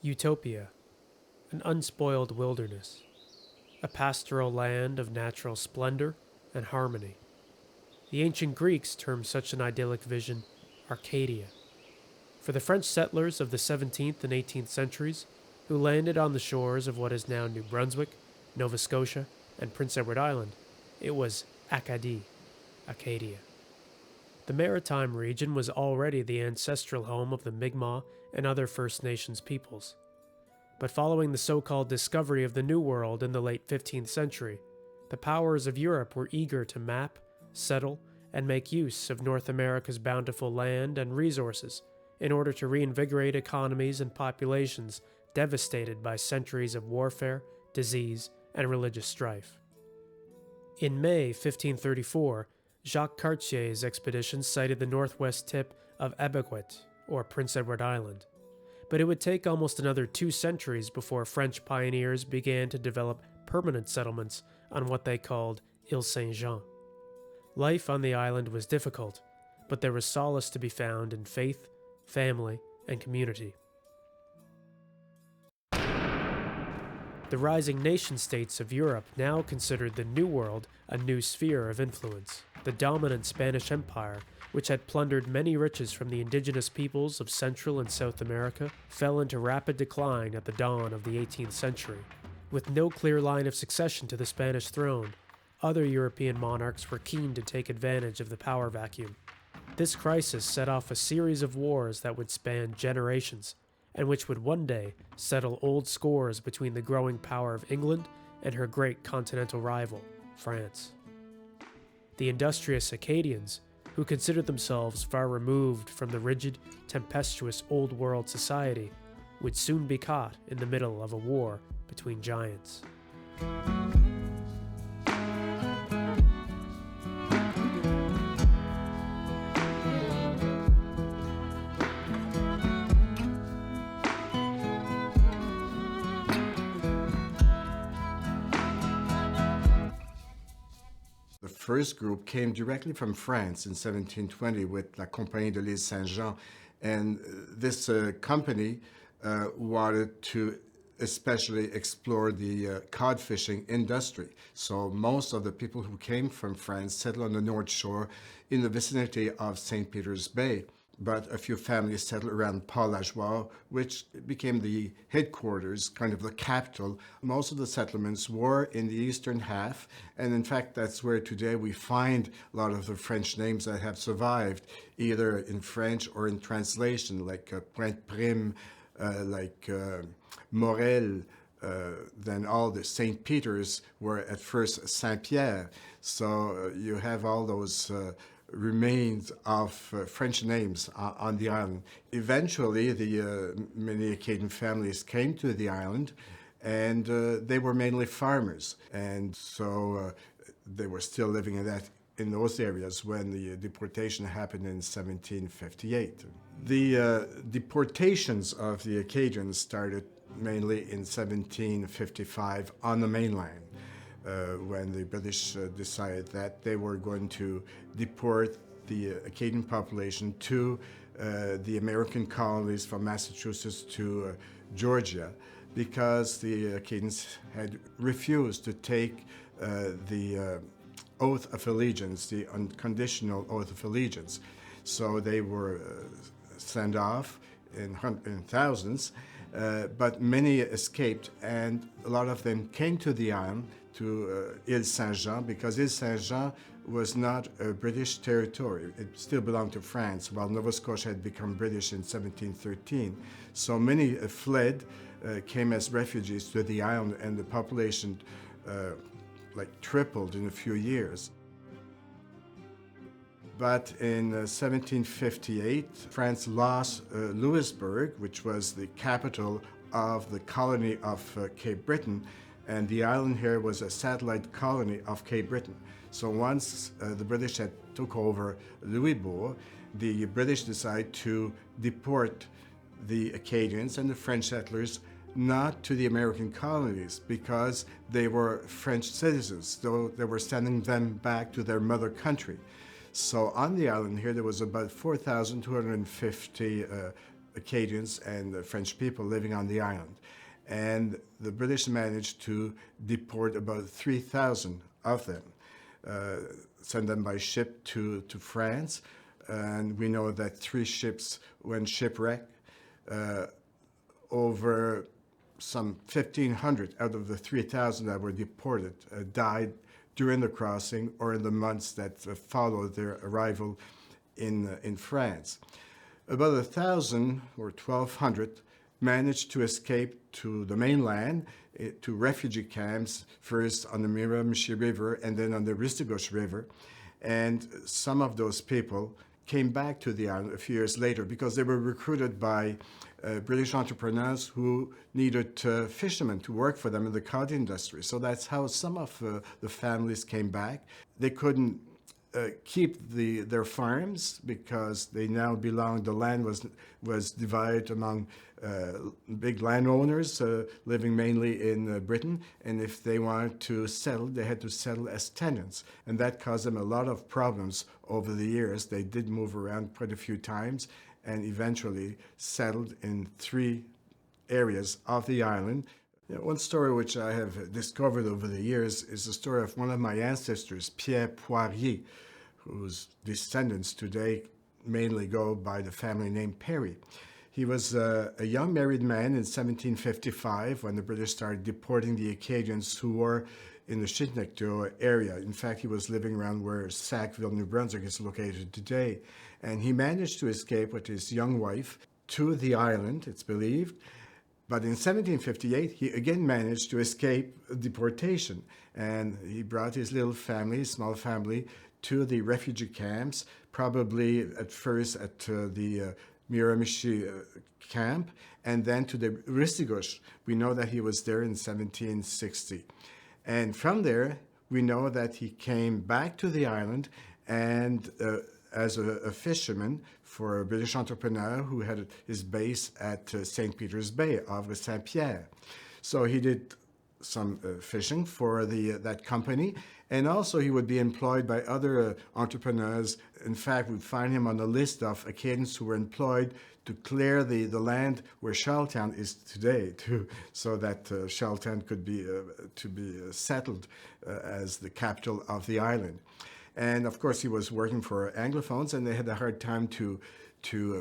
Utopia, an unspoiled wilderness, a pastoral land of natural splendor and harmony. The ancient Greeks termed such an idyllic vision Arcadia. For the French settlers of the 17th and 18th centuries, who landed on the shores of what is now New Brunswick, Nova Scotia, and Prince Edward Island, it was Acadie, Acadia. The maritime region was already the ancestral home of the Mi'kmaq and other First Nations peoples. But following the so-called discovery of the New World in the late 15th century, the powers of Europe were eager to map, settle, and make use of North America's bountiful land and resources in order to reinvigorate economies and populations devastated by centuries of warfare, disease, and religious strife. In May 1534, Jacques Cartier's expedition sighted the northwest tip of Epekwitk, or Prince Edward Island. But it would take almost another 2 centuries before French pioneers began to develop permanent settlements on what they called Ile Saint-Jean. Life on the island was difficult, but there was solace to be found in faith, family, and community. The rising nation-states of Europe now considered the New World a new sphere of influence. The dominant Spanish Empire, which had plundered many riches from the indigenous peoples of Central and South America, fell into rapid decline at the dawn of the 18th century. With no clear line of succession to the Spanish throne, other European monarchs were keen to take advantage of the power vacuum. This crisis set off a series of wars that would span generations, and which would one day settle old scores between the growing power of England and her great continental rival, France. The industrious Acadians, who considered themselves far removed from the rigid, tempestuous Old World society, would soon be caught in the middle of a war between giants. The first group came directly from France in 1720 with La Compagnie de l'Île Saint-Jean, and this company wanted to especially explore the cod fishing industry. So most of the people who came from France settled on the North Shore in the vicinity of St. Peter's Bay. But a few families settled around Port-la-Joie, which became the headquarters, kind of the capital. Most of the settlements were in the eastern half, and in fact, that's where today we find a lot of the French names that have survived, either in French or in translation, like Pointe-Prime, Morel. Then all the St. Peter's were at first Saint-Pierre. So you have all those remains of French names on the island. Eventually, the many Acadian families came to the island, and they were mainly farmers. And so they were still living in those areas when the deportation happened in 1758. The deportations of the Acadians started mainly in 1755 on the mainland. When the British decided that they were going to deport the Acadian population to the American colonies from Massachusetts to Georgia, because the Acadians had refused to take the oath of allegiance, the unconditional oath of allegiance. So they were sent off in thousands, but many escaped, and a lot of them came to the island, to Ile Saint-Jean, because Ile Saint-Jean was not a British territory. It still belonged to France, while Nova Scotia had become British in 1713. So many fled, came as refugees to the island, and the population tripled in a few years. But in 1758, France lost Louisbourg, which was the capital of the colony of Cape Breton, and the island here was a satellite colony of Cape Breton. So once the British had took over Louisbourg, the British decided to deport the Acadians and the French settlers not to the American colonies, because they were French citizens, though they were sending them back to their mother country. So on the island here, there was about 4,250 Acadians and French people living on the island. And the British managed to deport about 3,000 of them, send them by ship to France. And we know that 3 ships went shipwrecked. Over some 1,500 out of the 3,000 that were deported died during the crossing or in the months that followed their arrival in France. About 1,000 or 1,200 managed to escape to the mainland, to refugee camps, first on the Miramichi River and then on the Ristigouche River. And some of those people came back to the island a few years later because they were recruited by British entrepreneurs who needed fishermen to work for them in the cod industry. So that's how some of the families came back. They couldn't keep their farms because they now belonged, the land was divided among big landowners living mainly in Britain, and if they wanted to settle, they had to settle as tenants, and that caused them a lot of problems over the years. They did move around quite a few times and eventually settled in 3 areas of the island. One story which I have discovered over the years is the story of one of my ancestors, Pierre Poirier, whose descendants today mainly go by the family name Perry. He was a young married man in 1755 when the British started deporting the Acadians who were in the Chignecto area. In fact, he was living around where Sackville, New Brunswick is located today. And he managed to escape with his young wife to the island, it's believed. But in 1758, he again managed to escape deportation. And he brought his little family, small family, to the refugee camps, probably at first at the Miramichi camp, and then to the Ristigouche. We know that he was there in 1760. And from there, we know that he came back to the island and as a fisherman for a British entrepreneur who had his base at St. Peter's Bay, Havre Saint-Pierre. So he did some fishing for that company, and also he would be employed by other entrepreneurs. In fact, we'd find him on the list of Acadians who were employed to clear the land where Charlottetown is today, so that Charlottetown could be settled as the capital of the island. And of course, he was working for Anglophones, and they had a hard time to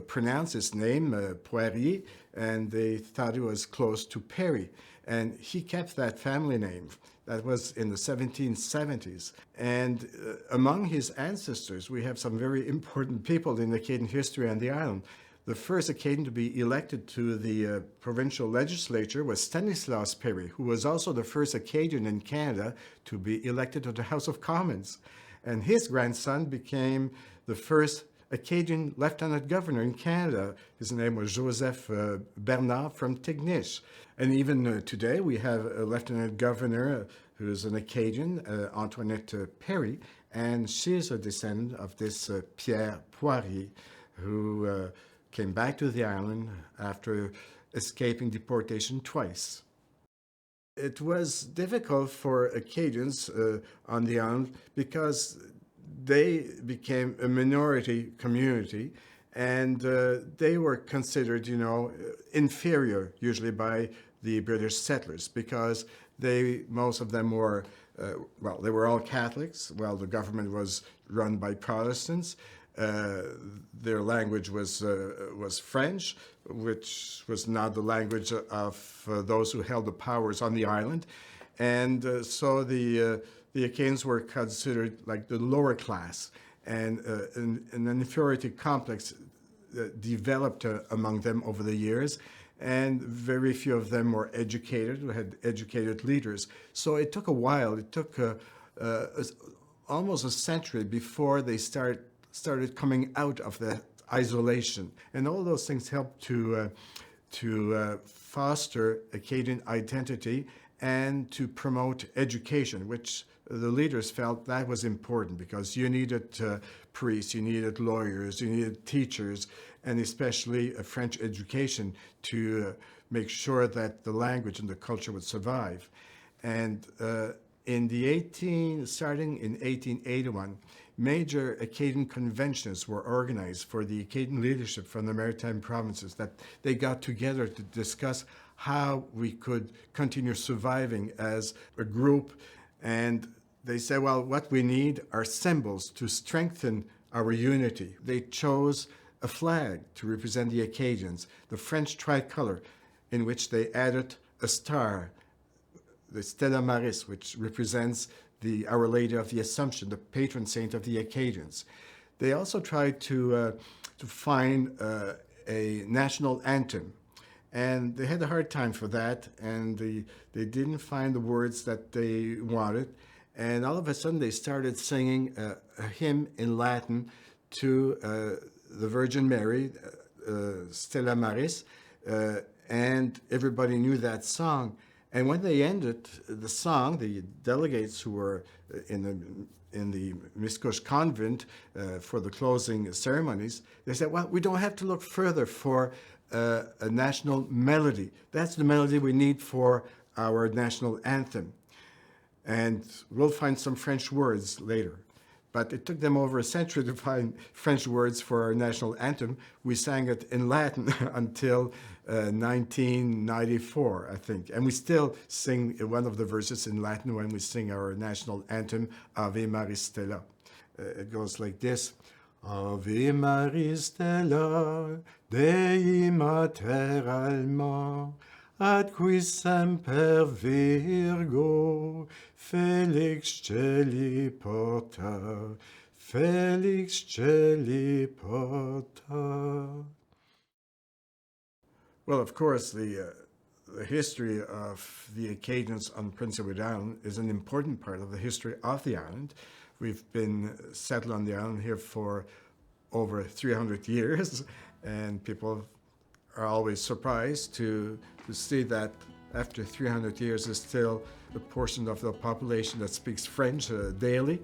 pronounce his name, Poirier, and they thought it was close to Perry. And he kept that family name. That was in the 1770s. And among his ancestors, we have some very important people in Acadian history on the island. The first Acadian to be elected to the provincial legislature was Stanislaus Perry, who was also the first Acadian in Canada to be elected to the House of Commons. And his grandson became the first Acadian lieutenant governor in Canada. His name was Joseph Bernard from Tignish. And even today, we have a lieutenant governor who is an Acadian, Antoinette Perry, and she is a descendant of this Pierre Poirier, who came back to the island after escaping deportation twice. It was difficult for Acadians on the island because they became a minority community, and they were considered, inferior usually by the British settlers because most of them were, they were all Catholics while the government was run by Protestants. Their language was French, which was not the language of those who held the powers on the island. And so the Acadians were considered like the lower class, and an inferiority complex developed among them over the years, and very few of them were educated, had educated leaders. So it took a while. It took almost a century before they started coming out of the isolation. And all those things helped to foster Acadian identity and to promote education, which the leaders felt that was important because you needed priests, you needed lawyers, you needed teachers, and especially a French education to make sure that the language and the culture would survive. And starting in 1881, major Acadian conventions were organized for the Acadian leadership from the maritime provinces, that they got together to discuss how we could continue surviving as a group. And they said, well, what we need are symbols to strengthen our unity. They chose a flag to represent the Acadians, the French tricolor, in which they added a star, the Stella Maris, which represents the Our Lady of the Assumption, the patron saint of the Acadians. They also tried to find a national anthem, and they had a hard time for that, and they didn't find the words that they wanted. And all of a sudden, they started singing a hymn in Latin to the Virgin Mary, Stella Maris, and everybody knew that song. And when they ended the song, the delegates who were in the Miscouche convent for the closing ceremonies, they said, well, we don't have to look further for a national melody. That's the melody we need for our national anthem. And we'll find some French words later. But it took them over a century to find French words for our national anthem. We sang it in Latin until 1994, I think. And we still sing one of the verses in Latin when we sing our national anthem, Ave Maris Stella. It goes like this. Ave Maris Stella, Dei Mater Alma, ad qui semper Virgo, Felix Celi porta, Felix Celi porta. Well, of course, the history of the Acadians on Prince Edward Island is an important part of the history of the island. We've been settled on the island here for over 300 years, and people are always surprised to see that after 300 years there's still a portion of the population that speaks French daily,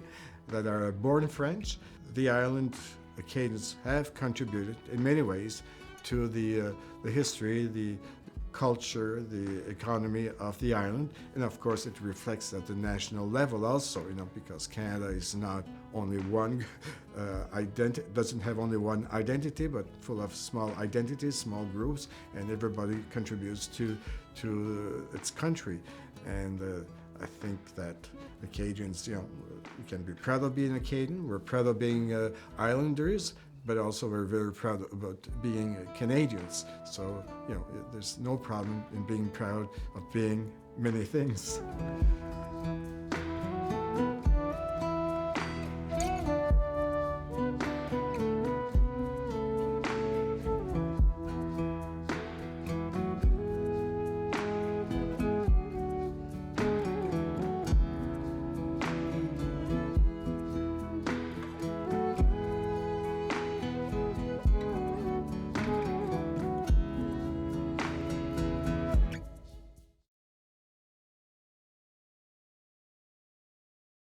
that are born French. The island Acadians have contributed in many ways to the history, the culture, the economy of the island, and of course it reflects at the national level also, because Canada is not only one doesn't have only one identity, but full of small identities, small groups, and everybody contributes to its country. And I think that Acadians, we can be proud of being Acadian. We're proud of being islanders, but also we're very proud about being Canadians. So, there's no problem in being proud of being many things.